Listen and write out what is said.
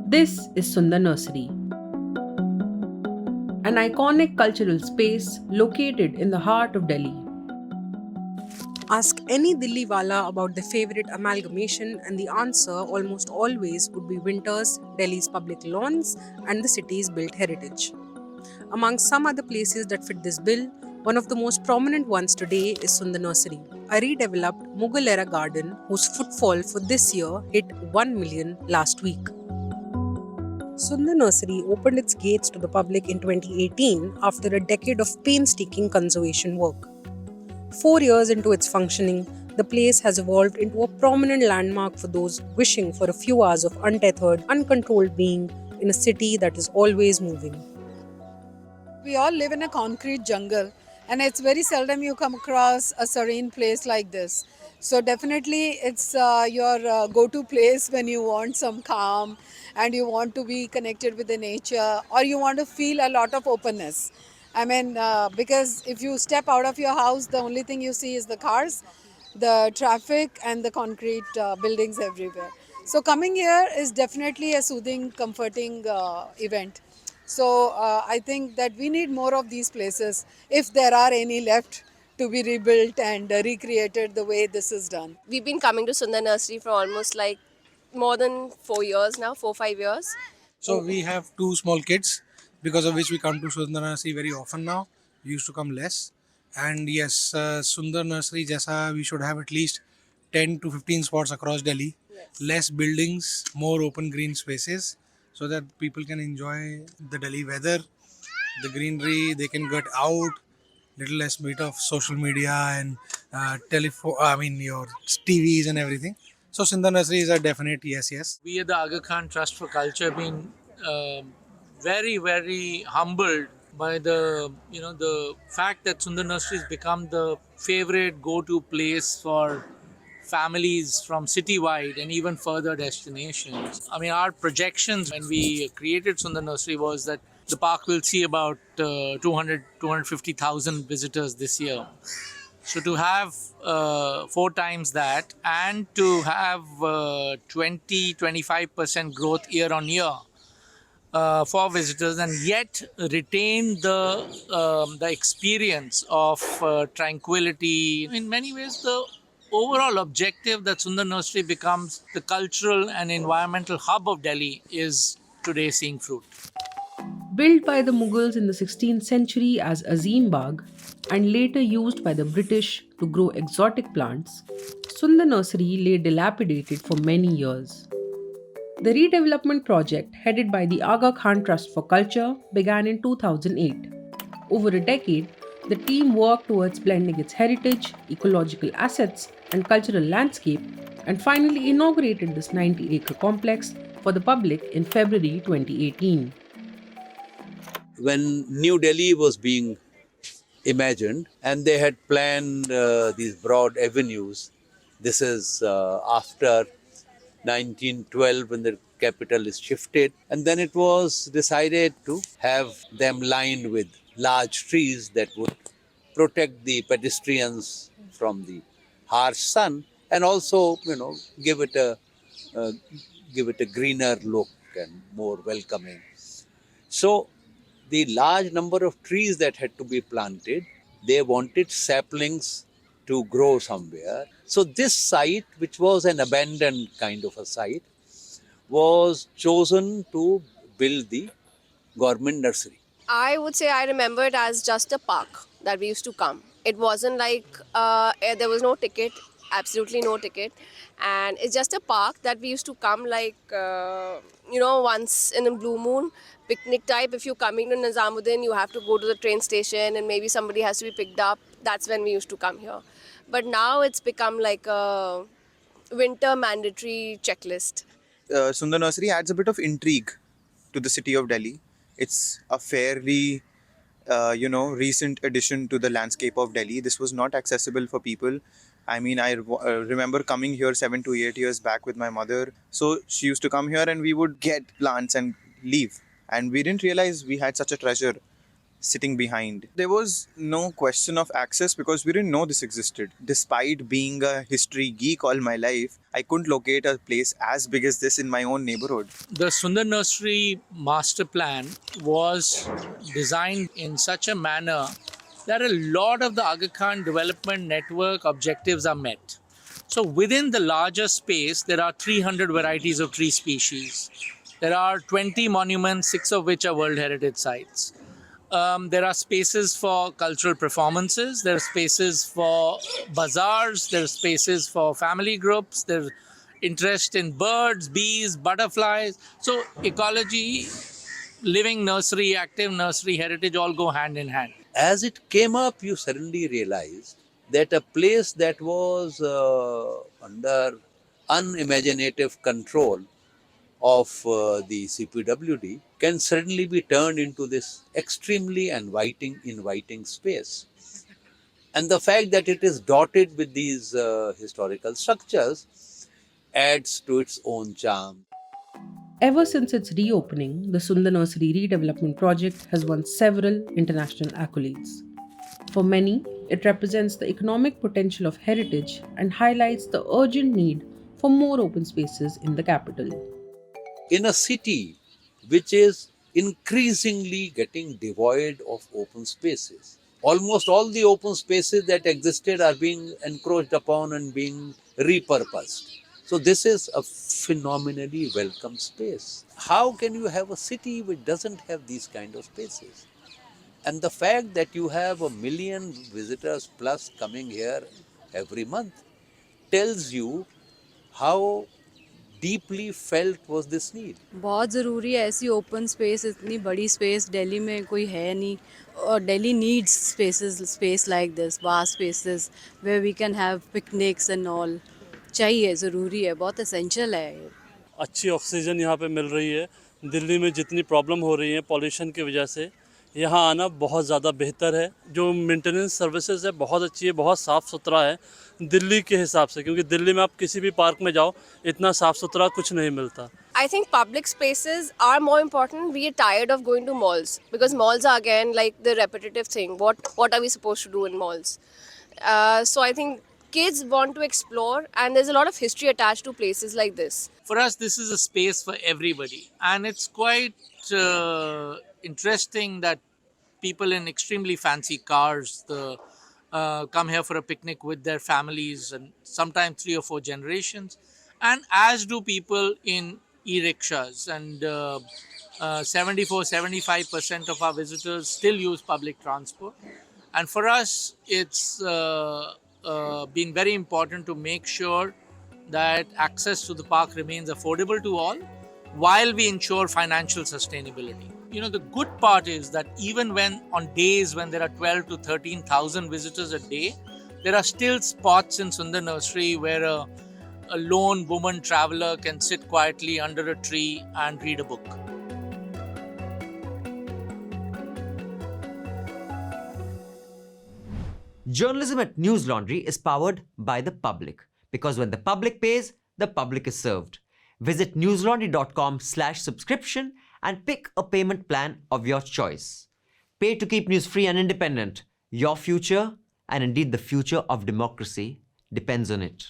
This is Sunder Nursery, an iconic cultural space located in the heart of Delhi. Ask any Dilliwala about their favorite amalgamation, and the answer almost always would be winters, Delhi's public lawns, and the city's built heritage. Among some other places that fit this bill, one of the most prominent ones today is Sunder Nursery, a redeveloped Mughal era garden whose footfall for this year hit 1 million last week. Sunder Nursery opened its gates to the public in 2018 after a decade of painstaking conservation work. 4 years into its functioning, the place has evolved into a prominent landmark for those wishing for a few hours of untethered, uncontrolled being in a city that is always moving. We all live in a concrete jungle, and it's very seldom you come across a serene place like this. So definitely it's your go-to place when you want some calm and you want to be connected with the nature, or you want to feel a lot of openness. I mean, because if you step out of your house, the only thing you see is the cars, the traffic, and the concrete buildings everywhere. So coming here is definitely a soothing, comforting event. So I think that we need more of these places, if there are any left, to be rebuilt and recreated the way this is done. We've been coming to Sunder Nursery for almost like more than 4 years now, 4 5 years. So we have two small kids, because of which we come to Sunder Nursery very often now. We used to come less. And yes, Sunder Nursery jaisa we should have at least 10 to 15 spots across Delhi. Yes. Less buildings, more open green spaces, so that people can enjoy the Delhi weather, the greenery, they can get out, little less bit of social media and telephone, your TVs and everything. So Sunder Nursery is a definite yes. We at the Aga Khan Trust for Culture have been very, very humbled by the fact that Sunder Nursery has become the favorite go-to place for families from citywide and even further destinations. I mean, our projections when we created Sunder Nursery was that the park will see about 250,000 visitors this year. So to have 4 times that, and to have 20-25% growth year on year for visitors, and yet retain the experience of tranquility. In many ways, the overall objective that Sunder Nursery becomes the cultural and environmental hub of Delhi is today seeing fruit. Built by the Mughals in the 16th century as Azim Bagh and later used by the British to grow exotic plants, Sunder Nursery lay dilapidated for many years. The redevelopment project, headed by the Aga Khan Trust for Culture, began in 2008. Over a decade, the team worked towards blending its heritage, ecological assets, and cultural landscape, and finally inaugurated this 90-acre complex for the public in February 2018. When New Delhi was being imagined and they had planned these broad avenues, this is after 1912 when the capital is shifted, and then it was decided to have them lined with large trees that would protect the pedestrians from the harsh sun, and also give it a greener look and more welcoming. So the large number of trees that had to be planted, they wanted saplings to grow somewhere. So this site, which was an abandoned kind of a site, was chosen to build the government nursery. I would say I remember it as just a park that we used to come. It wasn't like there was no ticket, absolutely no ticket. And it's just a park that we used to come like, once in a blue moon, picnic type. If you're coming to Nizamuddin, you have to go to the train station and maybe somebody has to be picked up. That's when we used to come here. But now it's become like a winter mandatory checklist. Sunder Nursery adds a bit of intrigue to the city of Delhi. It's a fairly, recent addition to the landscape of Delhi. This was not accessible for people. I mean, I remember coming here 7 to 8 years back with my mother. So she used to come here and we would get plants and leave. And we didn't realize we had such a treasure sitting behind. There was no question of access because we didn't know this existed. Despite being a history geek all my life, I couldn't locate a place as big as this in my own neighborhood. The Sunder Nursery master plan was designed in such a manner that a lot of the Aga Khan development network objectives are met. So within the larger space, there are 300 varieties of tree species. There are 20 monuments, 6 of which are World Heritage Sites. There are spaces for cultural performances. There are spaces for bazaars. There are spaces for family groups. There's interest in birds, bees, butterflies. So ecology, living nursery, active nursery, heritage all go hand in hand. As it came up, you suddenly realized that a place that was under unimaginative control of the CPWD can suddenly be turned into this extremely inviting space. And the fact that it is dotted with these historical structures adds to its own charm. Ever since its reopening, the Sunder Nursery redevelopment project has won several international accolades. For many, it represents the economic potential of heritage and highlights the urgent need for more open spaces in the capital. In a city which is increasingly getting devoid of open spaces, almost all the open spaces that existed are being encroached upon and being repurposed. So this is a phenomenally welcome space. How can you have a city which doesn't have these kind of spaces? And the fact that you have 1 million visitors plus coming here every month tells you how deeply felt was this need. बहुत ज़रूरी है ऐसी open space, इतनी बड़ी space Delhi में कोई है नहीं और Delhi needs space like this, vast spaces where we can have picnics and all. चाहिए, ज़रूरी है, बहुत एसेंशियल है. अच्छी ऑक्सीजन यहाँ पे मिल रही है. दिल्ली में जितनी प्रॉब्लम हो रही है पॉल्यूशन की वजह से, यहाँ आना बहुत ज़्यादा बेहतर है. जो मेंटेनेंस सर्विसेज है बहुत अच्छी है, बहुत साफ़ सुथरा है दिल्ली के हिसाब से, क्योंकि दिल्ली में आप किसी भी पार्क में जाओ इतना साफ़ सुथरा कुछ नहीं मिलता. I think public spaces are more important. We are tired of going to malls because malls are again like the repetitive thing. What are we supposed to do in malls? So I think kids want to explore, and there's a lot of history attached to places like this. For us, this is a space for everybody, and it's quite interesting that people in extremely fancy cars come here for a picnic with their families, and sometimes 3 or 4 generations, and as do people in e-rickshaws, and 74-75% of our visitors still use public transport. And for us, it's been very important to make sure that access to the park remains affordable to all while we ensure financial sustainability. You know, the good part is that even when on days when there are 12 to 13,000 visitors a day, there are still spots in Sunder Nursery where a lone woman traveler can sit quietly under a tree and read a book. Journalism at News Laundry is powered by the public, because when the public pays, the public is served. Visit newslaundry.com/subscription and pick a payment plan of your choice. Pay to keep news free and independent. Your future, and indeed the future of democracy, depends on it.